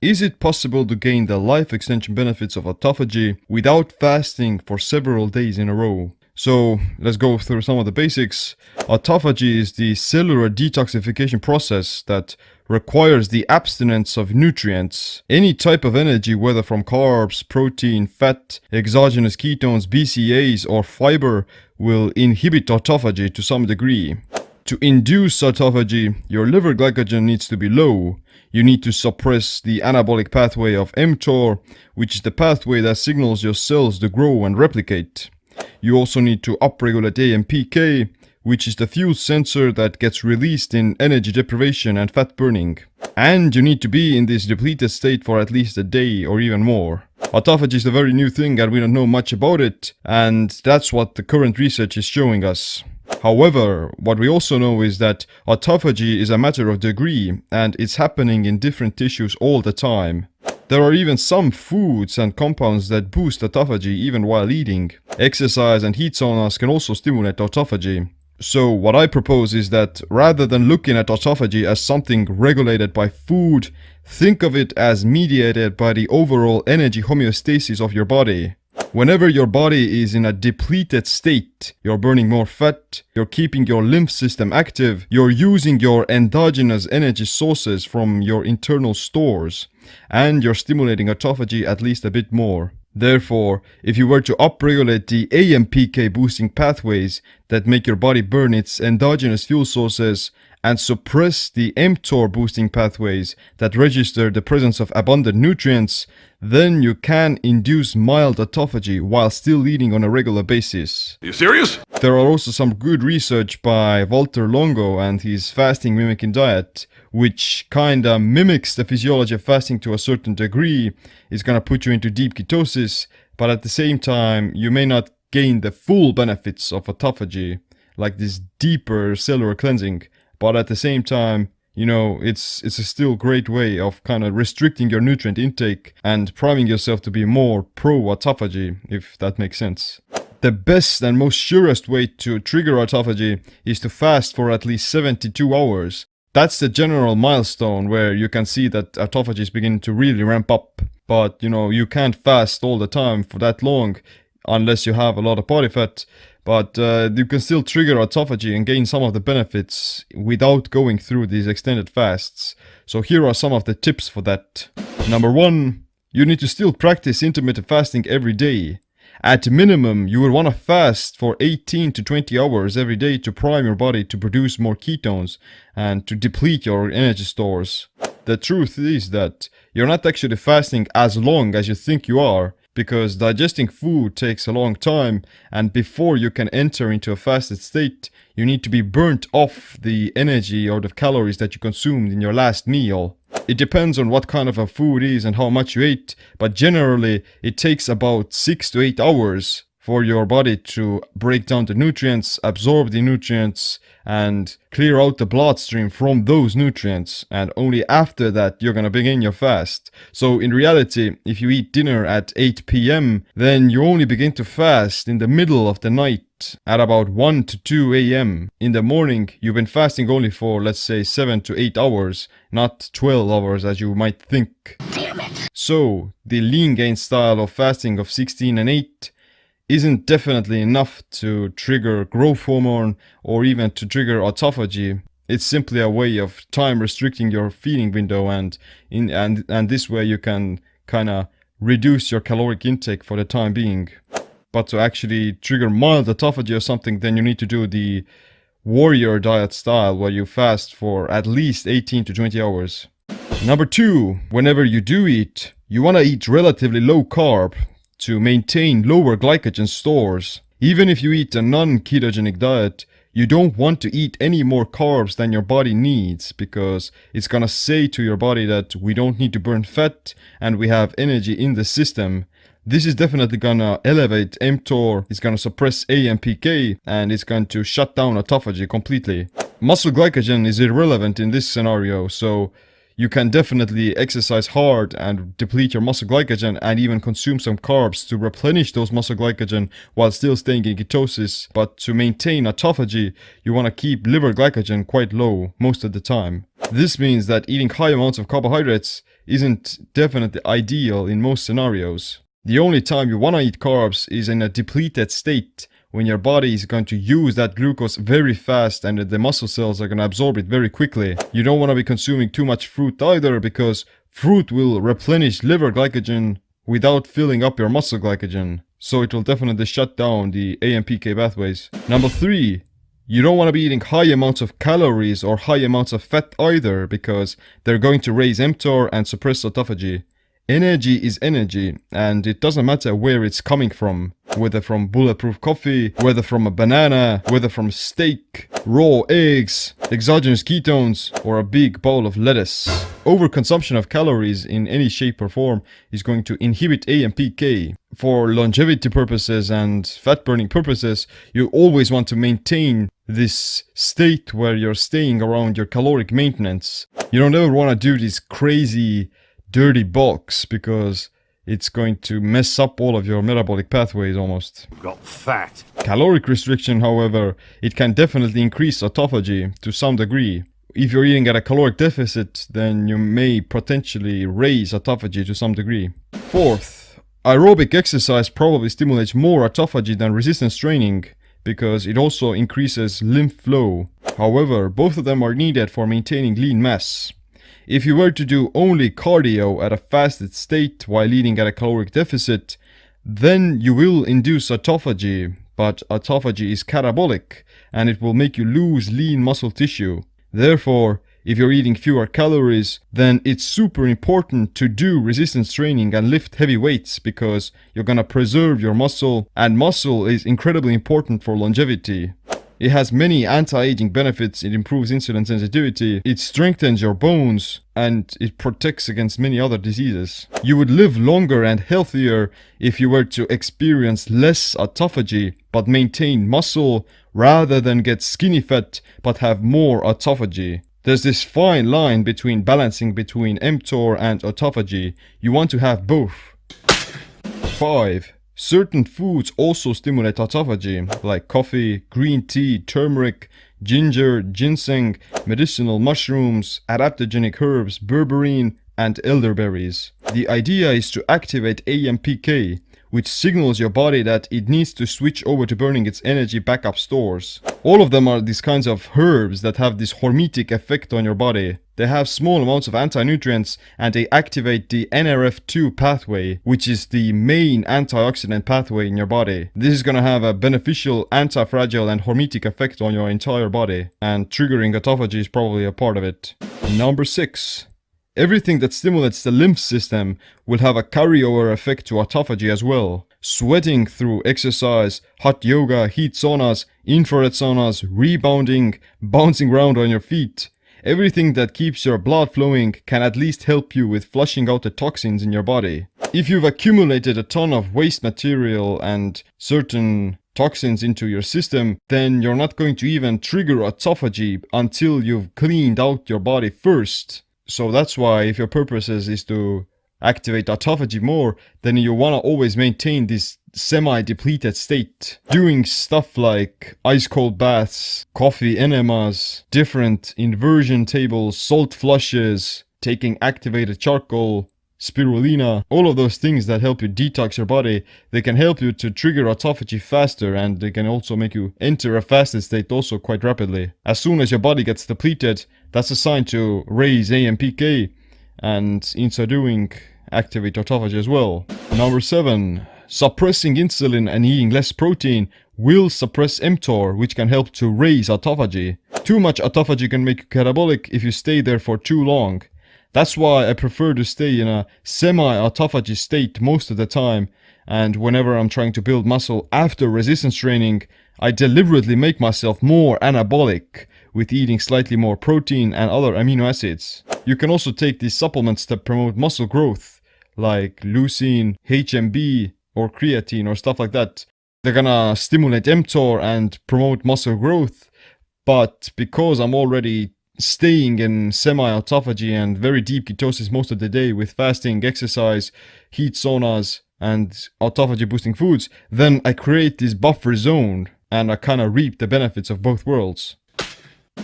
Is it possible to gain the life extension benefits of autophagy without fasting for several days in a row? So let's go through some of the basics. Autophagy is the cellular detoxification process that requires the abstinence of nutrients. Any type of energy, whether from carbs, protein, fat, exogenous ketones, BCAAs, or fiber, will inhibit autophagy to some degree. To induce autophagy, your liver glycogen needs to be low. You need to suppress the anabolic pathway of mTOR, which is the pathway that signals your cells to grow and replicate. You also need to upregulate AMPK, which is the fuel sensor that gets released in energy deprivation and fat burning. And you need to be in this depleted state for at least a day or even more. Autophagy is a very new thing and we don't know much about it, and that's what the current research is showing us. However, what we also know is that autophagy is a matter of degree and it's happening in different tissues all the time. There are even some foods and compounds that boost autophagy even while eating. Exercise and heat saunas can also stimulate autophagy. So what I propose is that rather than looking at autophagy as something regulated by food, think of it as mediated by the overall energy homeostasis of your body. Whenever your body is in a depleted state, you're burning more fat, you're keeping your lymph system active, you're using your endogenous energy sources from your internal stores, and you're stimulating autophagy at least a bit more. Therefore, if you were to upregulate the AMPK boosting pathways that make your body burn its endogenous fuel sources and suppress the mTOR boosting pathways that register the presence of abundant nutrients, then you can induce mild autophagy while still eating on a regular basis. Are you serious? There are also some good research by Walter Longo and his fasting mimicking diet, which kinda mimics the physiology of fasting to a certain degree. It's gonna put you into deep ketosis, but at the same time, you may not gain the full benefits of autophagy, like this deeper cellular cleansing. But at the same time, you know, it's a still great way of kind of restricting your nutrient intake and priming yourself to be more pro-autophagy, if that makes sense. The best and most surest way to trigger autophagy is to fast for at least 72 hours. That's the general milestone where you can see that autophagy is beginning to really ramp up. But, you know, you can't fast all the time for that long unless you have a lot of body fat. But you can still trigger autophagy and gain some of the benefits without going through these extended fasts. So here are some of the tips for that. Number 1, you need to still practice intermittent fasting every day. At minimum, you will want to fast for 18 to 20 hours every day to prime your body to produce more ketones and to deplete your energy stores. The truth is that you're not actually fasting as long as you think you are, because digesting food takes a long time, and before you can enter into a fasted state, you need to be burnt off the energy or the calories that you consumed in your last meal. It depends on what kind of a food is and how much you ate, but generally it takes about 6 to 8 hours for your body to break down the nutrients, absorb the nutrients, and clear out the bloodstream from those nutrients. And only after that you're gonna begin your fast. So in reality, if you eat dinner at 8 p.m., then you only begin to fast in the middle of the night at about 1 to 2 a.m. In the morning, you've been fasting only for, let's say, 7 to 8 hours, not 12 hours as you might think. Damn it! So, the lean gain style of fasting of 16 and 8 isn't definitely enough to trigger growth hormone or even to trigger autophagy. It's simply a way of time restricting your feeding window, and this way you can kind of reduce your caloric intake for the time being. But to actually trigger mild autophagy or something, then you need to do the warrior diet style where you fast for at least 18 to 20 hours. Number 2, whenever you do eat, you want to eat relatively low carb to maintain lower glycogen stores. Even if you eat a non-ketogenic diet, you don't want to eat any more carbs than your body needs, because it's gonna say to your body that we don't need to burn fat and we have energy in the system. This is definitely gonna elevate mTOR, it's gonna suppress AMPK, and it's going to shut down autophagy completely. Muscle glycogen is irrelevant in this scenario, so You can definitely exercise hard and deplete your muscle glycogen and even consume some carbs to replenish those muscle glycogen while still staying in ketosis. But to maintain autophagy, you want to keep liver glycogen quite low most of the time. This means that eating high amounts of carbohydrates isn't definitely ideal in most scenarios. The only time you want to eat carbs is in a depleted state, when your body is going to use that glucose very fast and the muscle cells are going to absorb it very quickly. You don't want to be consuming too much fruit either, because fruit will replenish liver glycogen without filling up your muscle glycogen. So it will definitely shut down the AMPK pathways. Number 3. You don't want to be eating high amounts of calories or high amounts of fat either, because they're going to raise mTOR and suppress autophagy. Energy is energy, and it doesn't matter where it's coming from, whether from bulletproof coffee, whether from a banana, whether from steak, raw eggs, exogenous ketones, or a big bowl of lettuce. Overconsumption of calories in any shape or form is going to inhibit AMPK. For longevity purposes and fat burning purposes, you always want to maintain this state where you're staying around your caloric maintenance. You don't ever want to do these crazy dirty bulks, because it's going to mess up all of your metabolic pathways almost. Got fat. Caloric restriction, however, it can definitely increase autophagy to some degree. If you're eating at a caloric deficit, then you may potentially raise autophagy to some degree. 4th, aerobic exercise probably stimulates more autophagy than resistance training, because it also increases lymph flow. However, both of them are needed for maintaining lean mass. If you were to do only cardio at a fasted state while eating at a caloric deficit, then you will induce autophagy, but autophagy is catabolic and it will make you lose lean muscle tissue. Therefore, if you're eating fewer calories, then it's super important to do resistance training and lift heavy weights, because you're gonna preserve your muscle, and muscle is incredibly important for longevity. It has many anti-aging benefits. It improves insulin sensitivity, it strengthens your bones, and it protects against many other diseases. You would live longer and healthier if you were to experience less autophagy but maintain muscle, rather than get skinny fat but have more autophagy. There's this fine line between balancing between mTOR and autophagy. You want to have both. 5. Certain foods also stimulate autophagy, like coffee, green tea, turmeric, ginger, ginseng, medicinal mushrooms, adaptogenic herbs, berberine, and elderberries. The idea is to activate AMPK, which signals your body that it needs to switch over to burning its energy backup stores. All of them are these kinds of herbs that have this hormetic effect on your body. They have small amounts of anti-nutrients, and they activate the NRF2 pathway, which is the main antioxidant pathway in your body. This is gonna have a beneficial anti-fragile and hormetic effect on your entire body, and triggering autophagy is probably a part of it. Number 6. Everything that stimulates the lymph system will have a carryover effect to autophagy as well. Sweating through exercise, hot yoga, heat saunas, infrared saunas, rebounding, bouncing around on your feet. Everything that keeps your blood flowing can at least help you with flushing out the toxins in your body. If you've accumulated a ton of waste material and certain toxins into your system, then you're not going to even trigger autophagy until you've cleaned out your body first. So that's why, if your purpose is to activate autophagy more, then you want to always maintain this semi-depleted state. Doing stuff like ice cold baths, coffee enemas, different inversion tables, salt flushes, taking activated charcoal, spirulina, all of those things that help you detox your body, they can help you to trigger autophagy faster, and they can also make you enter a fasted state also quite rapidly. As soon as your body gets depleted, that's a sign to raise AMPK, and in so doing, activate autophagy as well. Number 7. Suppressing insulin and eating less protein will suppress mTOR, which can help to raise autophagy. Too much autophagy can make you catabolic if you stay there for too long. That's why I prefer to stay in a semi-autophagy state most of the time, and whenever I'm trying to build muscle after resistance training, I deliberately make myself more anabolic with eating slightly more protein and other amino acids. You can also take these supplements that promote muscle growth, like leucine, HMB, or creatine, or stuff like that. They're gonna stimulate mTOR and promote muscle growth, but because I'm already staying in semi-autophagy and very deep ketosis most of the day with fasting, exercise, heat saunas, and autophagy boosting foods, then I create this buffer zone and I kind of reap the benefits of both worlds.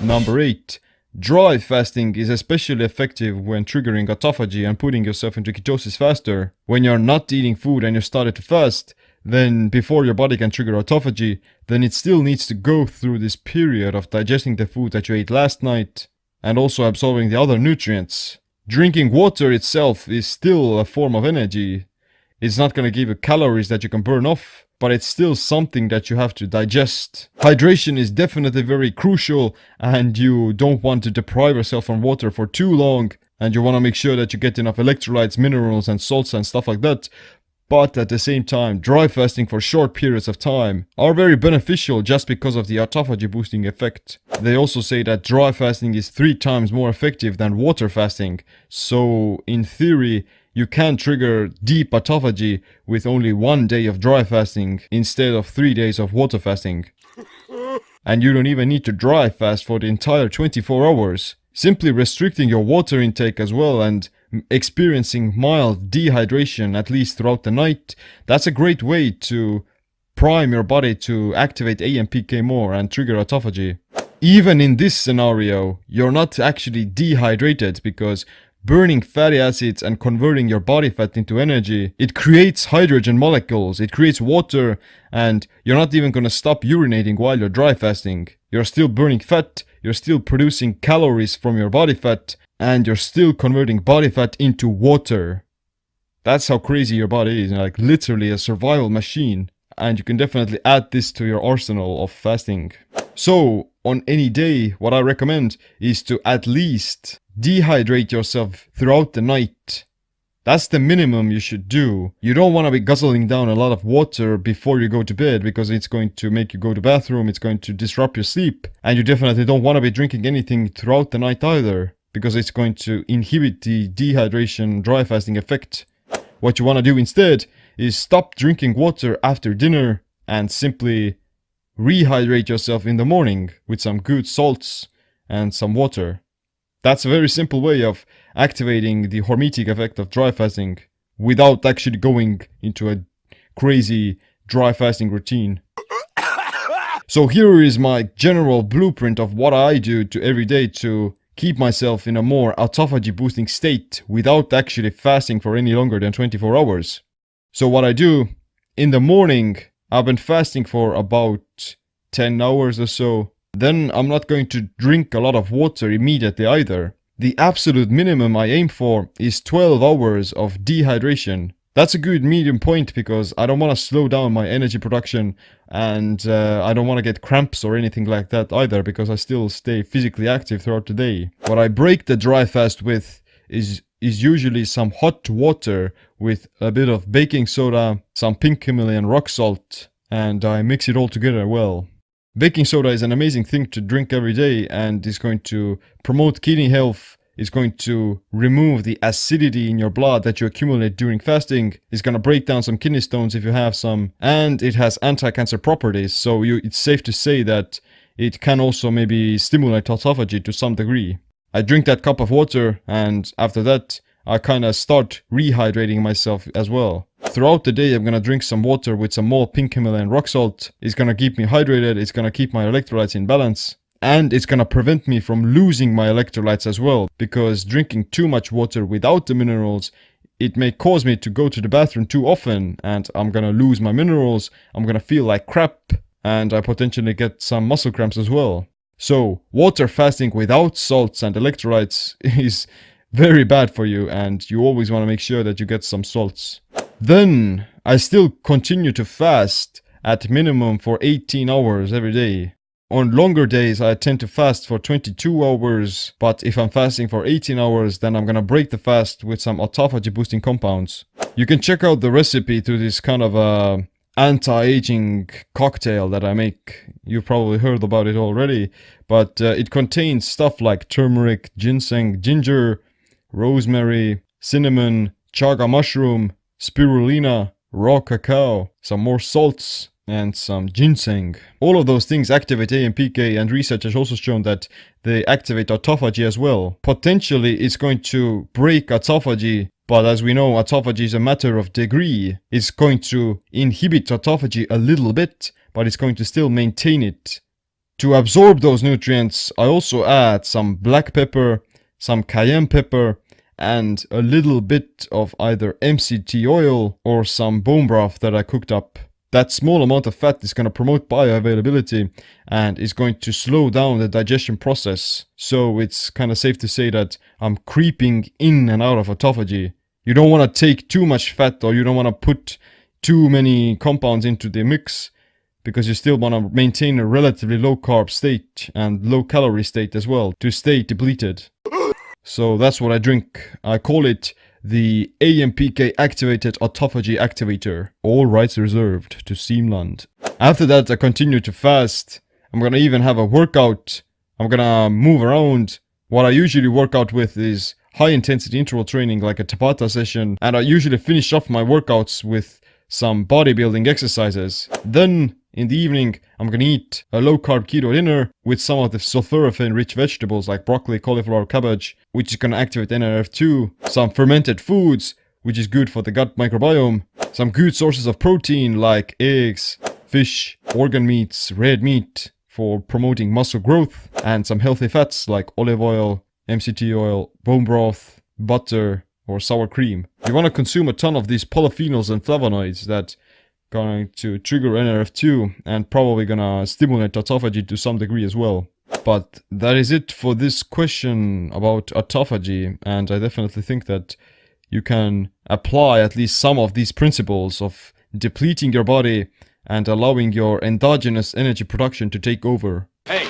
Number 8. Dry fasting is especially effective when triggering autophagy and putting yourself into ketosis faster. When you're not eating food and you started to fast, then before your body can trigger autophagy, then it still needs to go through this period of digesting the food that you ate last night and also absorbing the other nutrients. Drinking water itself is still a form of energy. It's not going to give you calories that you can burn off, but it's still something that you have to digest. Hydration is definitely very crucial, and you don't want to deprive yourself from water for too long, and you want to make sure that you get enough electrolytes, minerals and salts and stuff like that. But at the same time, dry fasting for short periods of time are very beneficial just because of the autophagy boosting effect. They also say that dry fasting is 3 times more effective than water fasting, so in theory, you can trigger deep autophagy with only 1 day of dry fasting instead of 3 days of water fasting. And you don't even need to dry fast for the entire 24 hours. Simply restricting your water intake as well and experiencing mild dehydration at least throughout the night, that's a great way to prime your body to activate AMPK more and trigger autophagy. Even in this scenario, you're not actually dehydrated because burning fatty acids and converting your body fat into energy, it creates hydrogen molecules, it creates water, and you're not even gonna stop urinating while you're dry fasting. You're still burning fat, you're still producing calories from your body fat, and you're still converting body fat into water. That's how crazy your body is, like literally a survival machine. And you can definitely add this to your arsenal of fasting. So, on any day, what I recommend is to at least dehydrate yourself throughout the night. That's the minimum you should do. You don't want to be guzzling down a lot of water before you go to bed because it's going to make you go to the bathroom, it's going to disrupt your sleep. And you definitely don't want to be drinking anything throughout the night either because it's going to inhibit the dehydration dry fasting effect. What you want to do instead is stop drinking water after dinner and simply rehydrate yourself in the morning with some good salts and some water. That's a very simple way of activating the hormetic effect of dry fasting without actually going into a crazy dry fasting routine. So here is my general blueprint of what I do to every day to keep myself in a more autophagy boosting state without actually fasting for any longer than 24 hours. So what I do, in the morning, I've been fasting for about 10 hours or so. Then I'm not going to drink a lot of water immediately either. The absolute minimum I aim for is 12 hours of dehydration. That's a good medium point because I don't want to slow down my energy production and I don't want to get cramps or anything like that either because I still stay physically active throughout the day. What I break the dry fast with is usually some hot water with a bit of baking soda, some pink Himalayan rock salt, and I mix it all together well. Baking soda is an amazing thing to drink every day and is going to promote kidney health, is going to remove the acidity in your blood that you accumulate during fasting, is going to break down some kidney stones if you have some, and it has anti-cancer properties, so it's safe to say that it can also maybe stimulate autophagy to some degree. I drink that cup of water and after that I kind of start rehydrating myself as well. Throughout the day I'm gonna drink some water with some more pink Himalayan rock salt. It's gonna keep me hydrated, it's gonna keep my electrolytes in balance, and it's gonna prevent me from losing my electrolytes as well, because drinking too much water without the minerals, it may cause me to go to the bathroom too often and I'm gonna lose my minerals, I'm gonna feel like crap, and I potentially get some muscle cramps as well. So, water fasting without salts and electrolytes is very bad for you, and you always want to make sure that you get some salts. Then, I still continue to fast at minimum for 18 hours every day. On longer days, I tend to fast for 22 hours, but if I'm fasting for 18 hours, then I'm gonna break the fast with some autophagy boosting compounds. You can check out the recipe to this kind of anti-aging cocktail that I make. You've probably heard about it already, but it contains stuff like turmeric, ginseng, ginger, rosemary, cinnamon, chaga mushroom, spirulina, raw cacao, some more salts, and some ginseng. All of those things activate AMPK, and research has also shown that they activate autophagy as well. Potentially it's going to break autophagy, but as we know, autophagy is a matter of degree. It's going to inhibit autophagy a little bit, but it's going to still maintain it. To absorb those nutrients, I also add some black pepper, some cayenne pepper, and a little bit of either MCT oil or some bone broth that I cooked up. That small amount of fat is going to promote bioavailability and is going to slow down the digestion process. So it's kind of safe to say that I'm creeping in and out of autophagy. You don't want to take too much fat, or you don't want to put too many compounds into the mix, because you still want to maintain a relatively low carb state and low calorie state as well to stay depleted. So that's what I drink. I call it the AMPK activated autophagy activator. All rights reserved to Seamland. After that, I continue to fast. I'm gonna even have a workout. I'm gonna move around. What I usually work out with is high intensity interval training, like a Tabata session, and I usually finish off my workouts with some bodybuilding exercises. Then in the evening, I'm gonna eat a low-carb keto dinner with some of the sulforaphane-rich vegetables like broccoli, cauliflower, cabbage, which is gonna activate NRF2, some fermented foods, which is good for the gut microbiome, some good sources of protein like eggs, fish, organ meats, red meat for promoting muscle growth, and some healthy fats like olive oil, MCT oil, bone broth, butter, or sour cream. You wanna consume a ton of these polyphenols and flavonoids that going to trigger NRF2 and probably gonna stimulate autophagy to some degree as well. But that is it for this question about autophagy, and I definitely think that you can apply at least some of these principles of depleting your body and allowing your endogenous energy production to take over. Hey,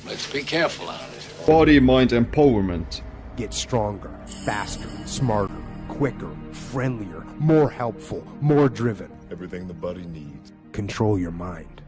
let's be careful out there. Body-mind empowerment. Get stronger, faster, smarter, quicker, friendlier, more helpful, more driven. Everything the body needs. Control your mind.